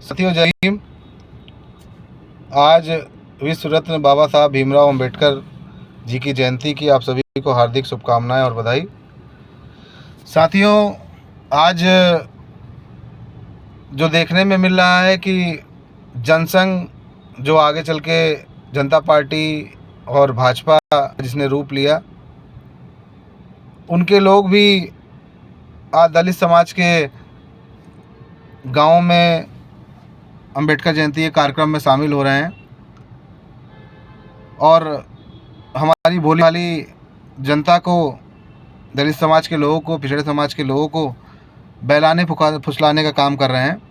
साथियों, जय हिंद। आज विश्व रत्न बाबा साहब भीमराव अंबेडकर जी की जयंती की आप सभी को हार्दिक शुभकामनाएं और बधाई। साथियों, आज जो देखने में मिल रहा है कि जनसंघ जो आगे चल के जनता पार्टी और भाजपा जिसने रूप लिया, उनके लोग भी आज दलित समाज के गाँव में अंबेडकर जयंती के कार्यक्रम में शामिल हो रहे हैं और हमारी भोली भाली जनता को, दलित समाज के लोगों को, पिछड़े समाज के लोगों को बहलाने फुसलाने का काम कर रहे हैं।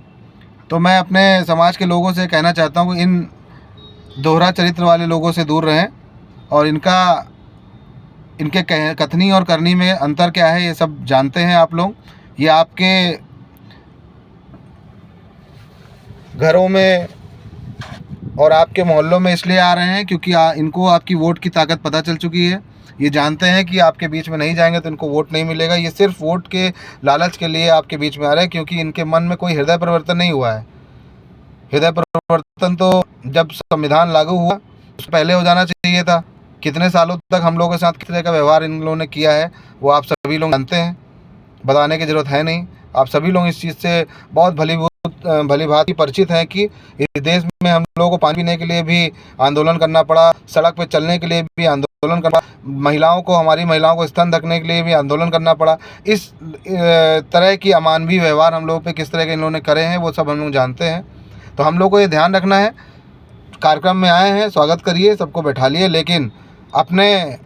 तो मैं अपने समाज के लोगों से कहना चाहता हूँ कि इन दोहरा चरित्र वाले लोगों से दूर रहें और इनके कथनी और करनी में अंतर क्या है ये सब जानते हैं आप लोग। ये आपके घरों में और आपके मोहल्लों में इसलिए आ रहे हैं क्योंकि इनको आपकी वोट की ताकत पता चल चुकी है। ये जानते हैं कि आपके बीच में नहीं जाएंगे तो इनको वोट नहीं मिलेगा। ये सिर्फ वोट के लालच के लिए आपके बीच में आ रहे हैं, क्योंकि इनके मन में कोई हृदय परिवर्तन नहीं हुआ है। हृदय परिवर्तन तो जब संविधान लागू हुआ उससे पहले हो जाना चाहिए था। कितने सालों तक हम लोगों के साथ किस तरह का व्यवहार इन लोगों ने किया है वो आप सभी लोग जानते हैं, बताने की ज़रूरत है नहीं। आप सभी लोग इस चीज़ से बहुत भली भांति परिचित हैं कि इस देश में हम लोगों को पानी पीने के लिए भी आंदोलन करना पड़ा, सड़क पे चलने के लिए भी आंदोलन करना पड़ा, हमारी महिलाओं को स्तन ढकने के लिए भी आंदोलन करना पड़ा। इस तरह की अमानवीय व्यवहार हम लोगों पे किस तरह के इन लोगों ने करे हैं वो सब हम लोग जानते हैं। तो हम लोग को ये ध्यान रखना है। कार्यक्रम में आए हैं, स्वागत करिए, सबको बैठा लिए, लेकिन अपने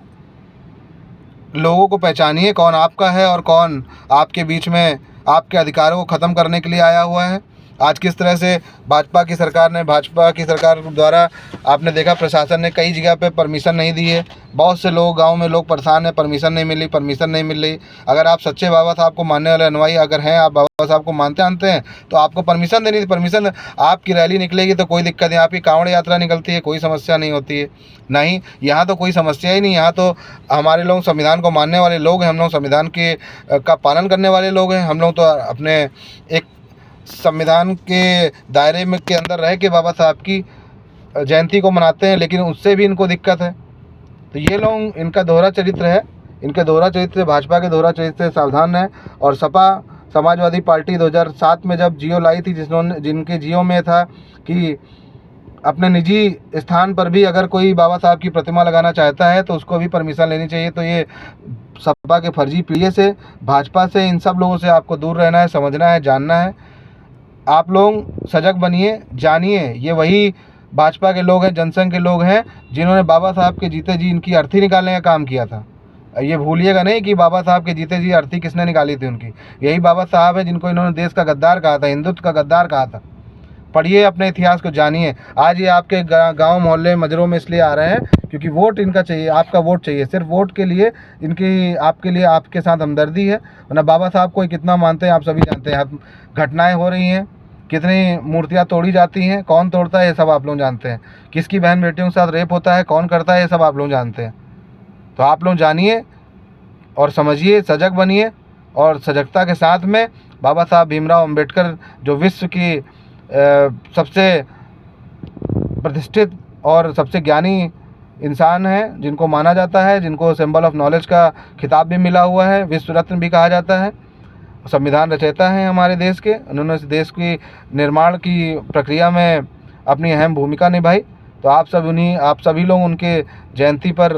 लोगों को पहचानिए कौन आपका है और कौन आपके बीच में आपके अधिकारों को ख़त्म करने के लिए आया हुआ है। आज किस तरह से भाजपा की सरकार द्वारा आपने देखा, प्रशासन ने कई जगह पे परमिशन नहीं दी है। बहुत से लोग, गांव में लोग परेशान हैं, परमिशन नहीं मिल रही। अगर आप सच्चे बाबा साहब को मानने वाले अनुयायी अगर हैं, आप बाबा साहब को मानते हैं तो आपको परमिशन देनी थी। परमिशन, आपकी रैली निकलेगी तो कोई दिक्कत नहीं, आपकी कांवड़ यात्रा निकलती है, कोई समस्या नहीं होती है। नहीं, यहाँ तो कोई समस्या ही नहीं। यहाँ तो हमारे लोग संविधान को मानने वाले लोग हैं, हम लोग संविधान का पालन करने वाले लोग हैं। हम लोग तो अपने एक संविधान के दायरे में के अंदर रह के बाबा साहब की जयंती को मनाते हैं, लेकिन उससे भी इनको दिक्कत है। तो ये लोग, इनका दोहरा चरित्र है, इनके दोहरा चरित्र, भाजपा के दोहरा चरित्र से सावधान है। और सपा समाजवादी पार्टी 2007 में जब जियो लाई थी, जिनके जियो में था कि अपने निजी स्थान पर भी अगर कोई बाबा साहब की प्रतिमा लगाना चाहता है तो उसको भी परमिशन लेनी चाहिए। तो ये सपा के फर्जी पीढ़ी से, भाजपा से, इन सब लोगों से आपको दूर रहना है, समझना है, जानना है। आप लोग सजग बनिए, जानिए, ये वही भाजपा के लोग हैं, जनसंघ के लोग हैं जिन्होंने बाबा साहब के जीते जी इनकी अर्थी निकालने का काम किया था। ये भूलिएगा नहीं कि बाबा साहब के जीते जी अर्थी किसने निकाली थी उनकी। यही बाबा साहब है जिनको इन्होंने देश का गद्दार कहा था, हिंदुत्व का गद्दार कहा था। पढ़िए, अपने इतिहास को जानिए। आज ये आपके गाँव मोहल्ले मजरों में इसलिए आ रहे हैं क्योंकि वोट इनका चाहिए, आपका वोट चाहिए। सिर्फ वोट के लिए इनकी आपके लिए आपके साथ हमदर्दी है। वरना बाबा साहब को कितना मानते हैं आप सभी जानते हैं। घटनाएं हो रही हैं, कितनी मूर्तियां तोड़ी जाती हैं, कौन तोड़ता है ये सब आप लोग जानते हैं। किसकी बहन बेटियों के साथ रेप होता है, कौन करता है, ये सब आप लोग जानते हैं। तो आप लोग जानिए और समझिए, सजग बनिए और सजगता के साथ में बाबा साहब भीमराव अंबेडकर जो विश्व की सबसे प्रतिष्ठित और सबसे ज्ञानी इंसान है, जिनको माना जाता है, जिनको सिंबल ऑफ नॉलेज का खिताब भी मिला हुआ है, विश्व रत्न भी कहा जाता है, संविधान रचयिता हैं हमारे देश के। उन्होंने देश की निर्माण की प्रक्रिया में अपनी अहम भूमिका निभाई। तो आप सभी लोग उनके जयंती पर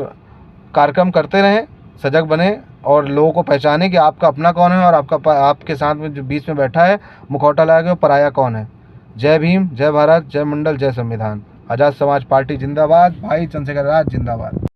कार्यक्रम करते रहें, सजग बने और लोगों को पहचाने कि आपका अपना कौन है और आपके साथ में जो बीच में बैठा है मुखौटा लगा के वो पराया कौन है। जय भीम, जय भारत, जय मंडल, जय संविधान। आज़ाद समाज पार्टी जिंदाबाद। भाई चंद्रशेखर राज जिंदाबाद।